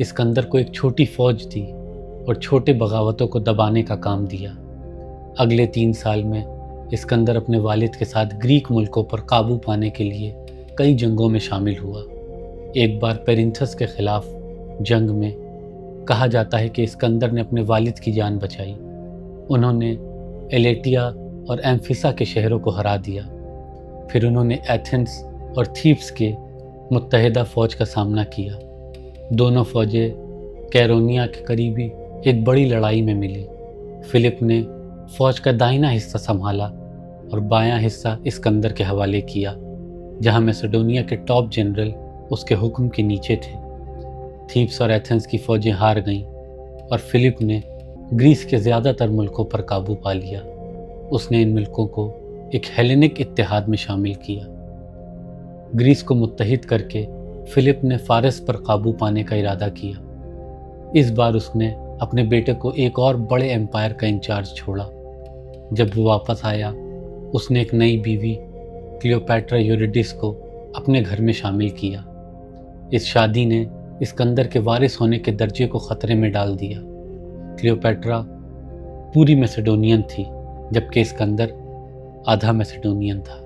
اسکندر کو ایک چھوٹی فوج دی اور چھوٹے بغاوتوں کو دبانے کا کام دیا۔ اگلے 3 سال میں اسکندر اپنے والد کے ساتھ گریک ملکوں پر قابو پانے کے لیے کئی جنگوں میں شامل ہوا۔ ایک بار پیرنتھس کے خلاف جنگ میں کہا جاتا ہے کہ اسکندر نے اپنے والد کی جان بچائی۔ انہوں نے ایلیٹیا اور ایمفیسا کے شہروں کو ہرا دیا۔ پھر انہوں نے ایتھنس اور تھیبس کے متحدہ فوج کا سامنا کیا۔ دونوں فوجیں کیرونیا کے قریبی ایک بڑی لڑائی میں ملی۔ فلپ نے فوج کا دائنا حصہ سنبھالا اور بایاں حصہ اسکندر کے حوالے کیا، جہاں میسیڈونیا کے ٹاپ جنرل اس کے حکم کے نیچے تھے۔ تھیبس اور ایتھنس کی فوجیں ہار گئیں اور فلپ نے گریس کے زیادہ تر ملکوں پر قابو پا لیا۔ اس نے ان ملکوں کو ایک ہیلینک اتحاد میں شامل کیا۔ گریس کو متحد کر کے فلپ نے فارس پر قابو پانے کا ارادہ کیا۔ اس بار اس نے اپنے بیٹے کو ایک اور بڑے ایمپائر کا انچارج چھوڑا۔ جب وہ واپس آیا، اس نے ایک نئی بیوی کلیوپیٹرا یوریڈس کو اپنے گھر میں شامل کیا۔ اس شادی نے اسکندر کے وارث ہونے کے درجے کو خطرے میں ڈال دیا۔ کلیوپیٹرا پوری میسیڈونین تھی، جبکہ اسکندر آدھا میسیڈونین تھا۔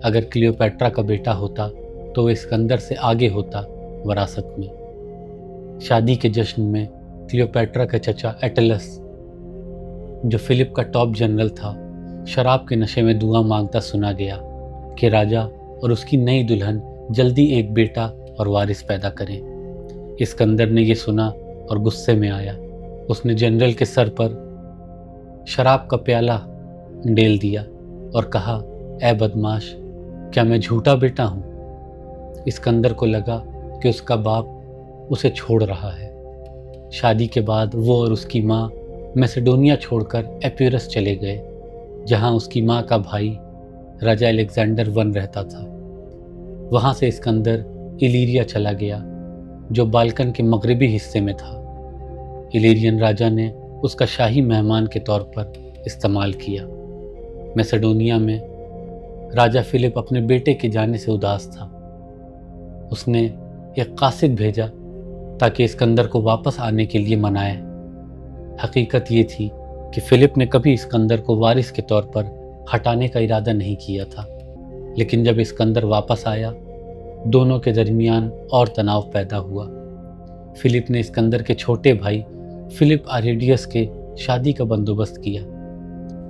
اگر کلیوپیٹرا کا بیٹا ہوتا تو وہ اسکندر سے آگے ہوتا وراثت میں۔ شادی کے جشن میں کلیوپیٹرا کا چچا ایٹلس، جو فلپ کا ٹاپ جنرل تھا، شراب کے نشے میں دعا مانگتا سنا گیا کہ راجا اور اس کی نئی دلہن جلدی ایک بیٹا اور وارث پیدا کریں۔ اسکندر نے یہ سنا اور غصے میں آیا۔ اس نے جنرل کے سر پر شراب کا پیالہ ڈیل دیا اور کہا، اے بدماش، کیا میں جھوٹا بیٹا ہوں؟ اسکندر کو لگا کہ اس کا باپ اسے چھوڑ رہا ہے۔ شادی کے بعد وہ اور اس کی ماں میسیڈونیا چھوڑ کر ایپیرس چلے گئے، جہاں اس کی ماں کا بھائی راجا الیگزینڈر ون رہتا تھا۔ وہاں سے اسکندر ایلیریا چلا گیا، جو بالکن کے مغربی حصے میں تھا۔ ایلیرین راجا نے اس کا شاہی مہمان کے طور پر استعمال کیا۔ میسیڈونیا میں راجا فلپ اپنے بیٹے کے جانے سے اداس تھا۔ اس نے ایک قاصد بھیجا تاکہ اسکندر کو واپس آنے کے لیے منائے۔ حقیقت یہ تھی کہ فلپ نے کبھی اسکندر کو وارث کے طور پر ہٹانے کا ارادہ نہیں کیا تھا، لیکن جب اسکندر واپس آیا، دونوں کے درمیان اور تناؤ پیدا ہوا۔ فلپ نے اسکندر کے چھوٹے بھائی فلپ آریڈیس کے شادی کا بندوبست کیا۔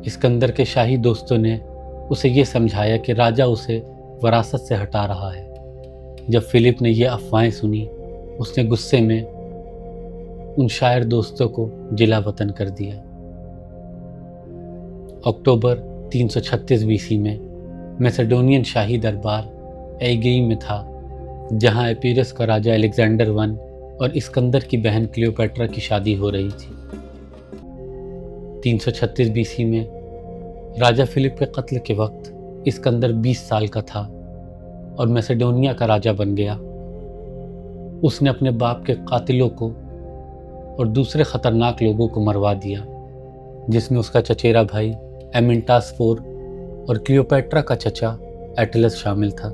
اسکندر کے شاہی دوستوں نے اسے یہ سمجھایا کہ راجا اسے وراثت سے ہٹا رہا ہے۔ جب فلپ نے یہ افواہیں سنی، اس نے غصے میں ان شاعر دوستوں کو جلا وطن کر دیا۔ اکتوبر 336 BC میں میسیڈونین شاہی دربار ایگئی میں تھا، جہاں ایپیرس کا راجا الیگزینڈر ون اور اسکندر کی بہن کلیوپیٹرا کی شادی ہو رہی تھی۔ 336 BC میں راجا فلپ کے قتل کے وقت اسکندر 20 سال کا تھا اور میسیڈونیا کا راجا بن گیا۔ اس نے اپنے باپ کے قاتلوں کو اور دوسرے خطرناک لوگوں کو مروا دیا، جس میں اس کا چچیرا بھائی ایمنٹاس فور اور کلیوپیٹرا کا چچا ایٹلس شامل تھا۔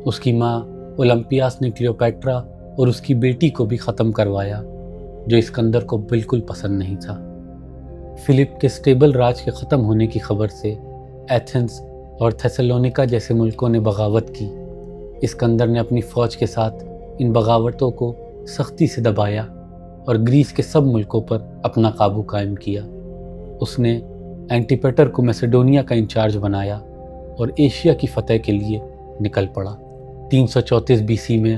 اس کی ماں اولمپیاس نے کلیوپیٹرا اور اس کی بیٹی کو بھی ختم کروایا، جو اسکندر کو بالکل پسند نہیں تھا۔ فلپ کے اسٹیبل راج کے ختم ہونے کی خبر سے ایتھنس اور تھیسالونیکا جیسے ملکوں نے بغاوت کی۔ اسکندر نے اپنی فوج کے ساتھ ان بغاوتوں کو سختی سے دبایا اور گریس کے سب ملکوں پر اپنا قابو قائم کیا۔ اس نے اینٹیپیٹر کو میسیڈونیا کا انچارج بنایا اور ایشیا کی فتح کے لیے نکل پڑا۔ 334 BC میں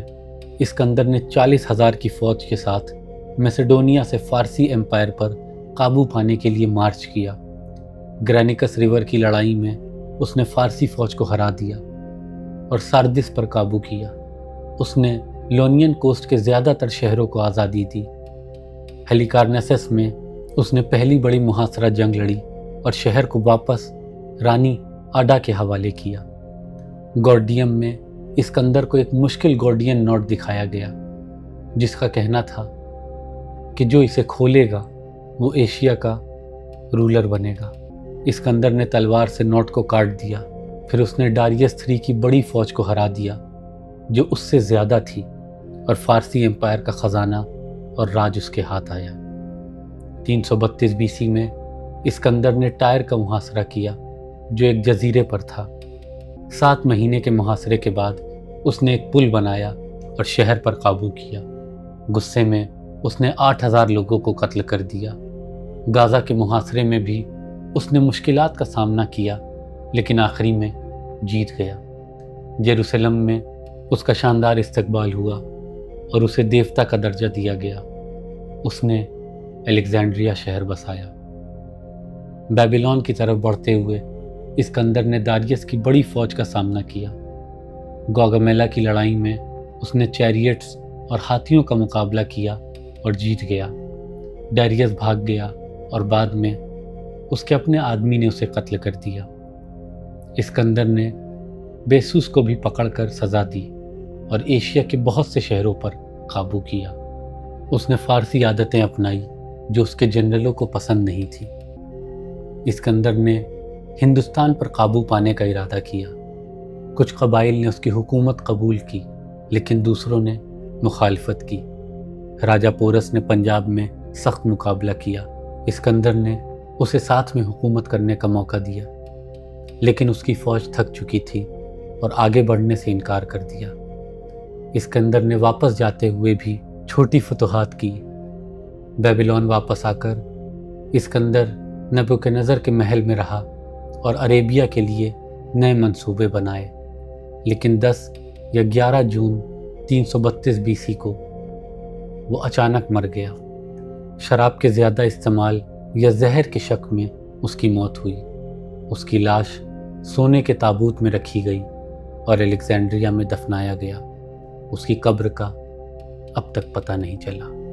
اسکندر نے 40,000 کی فوج کے ساتھ میسیڈونیا سے فارسی ایمپائر پر قابو پانے کے لیے مارچ کیا۔ گرینیکس ریور کی لڑائی میں اس نے فارسی فوج کو ہرا دیا اور ساردس پر قابو کیا۔ اس نے لونین کوسٹ کے زیادہ تر شہروں کو آزادی دی۔ ہیلیکارنیسس میں اس نے پہلی بڑی محاصرہ جنگ لڑی اور شہر کو واپس رانی آڈا کے حوالے کیا۔ گورڈیم میں اسکندر کو ایک مشکل گورڈین نوٹ دکھایا گیا، جس کا کہنا تھا کہ جو اسے کھولے گا وہ ایشیا کا رولر بنے گا۔ اسکندر نے تلوار سے نوٹ کو کاٹ دیا۔ پھر اس نے ڈاریس III کی بڑی فوج کو ہرا دیا، جو اس سے زیادہ تھی۔ اور فارسی امپائر کا خزانہ اور راج اس کے ہاتھ آیا۔ 332 BC میں اسکندر نے ٹائر کا محاصرہ کیا جو ایک جزیرے پر تھا۔ 7 مہینے کے محاصرے کے بعد اس نے ایک پل بنایا اور شہر پر قابو کیا۔ غصے میں اس نے 8000 لوگوں کو قتل کر دیا۔ غازہ کے محاصرے میں بھی اس نے مشکلات کا سامنا کیا لیکن آخری میں جیت گیا۔ یروشلم میں اس کا شاندار استقبال ہوا اور اسے دیوتا کا درجہ دیا گیا۔ اس نے الیگزینڈریا شہر بسایا۔ بیبیلون کی طرف بڑھتے ہوئے اسکندر نے داریس کی بڑی فوج کا سامنا کیا۔ گوگمیلا کی لڑائی میں اس نے چیریٹس اور ہاتھیوں کا مقابلہ کیا اور جیت گیا۔ ڈیریس بھاگ گیا اور بعد میں اس کے اپنے آدمی نے اسے قتل کر دیا۔ اسکندر نے بیسوس کو بھی پکڑ کر سزا دی اور ایشیا کے بہت سے شہروں پر قابو کیا۔ اس نے فارسی عادتیں اپنائی جو اس کے جنرلوں کو پسند نہیں تھی۔ اسکندر نے ہندوستان پر قابو پانے کا ارادہ کیا۔ کچھ قبائل نے اس کی حکومت قبول کی لیکن دوسروں نے مخالفت کی۔ راجہ پورس نے پنجاب میں سخت مقابلہ کیا۔ اسکندر نے اسے ساتھ میں حکومت کرنے کا موقع دیا لیکن اس کی فوج تھک چکی تھی اور آگے بڑھنے سے انکار کر دیا۔ اسکندر نے واپس جاتے ہوئے بھی چھوٹی فتوحات کی۔ بیبیلون واپس آ کر اسکندر نبوکدنضر کے محل میں رہا اور عربیہ کے لیے نئے منصوبے بنائے، لیکن 10 یا 11 جون 332 BC کو وہ اچانک مر گیا۔ شراب کے زیادہ استعمال یا زہر کے شک میں اس کی موت ہوئی۔ اس کی لاش سونے کے تابوت میں رکھی گئی اور الیگزینڈریا میں دفنایا گیا۔ اس کی قبر کا اب تک پتہ نہیں چلا۔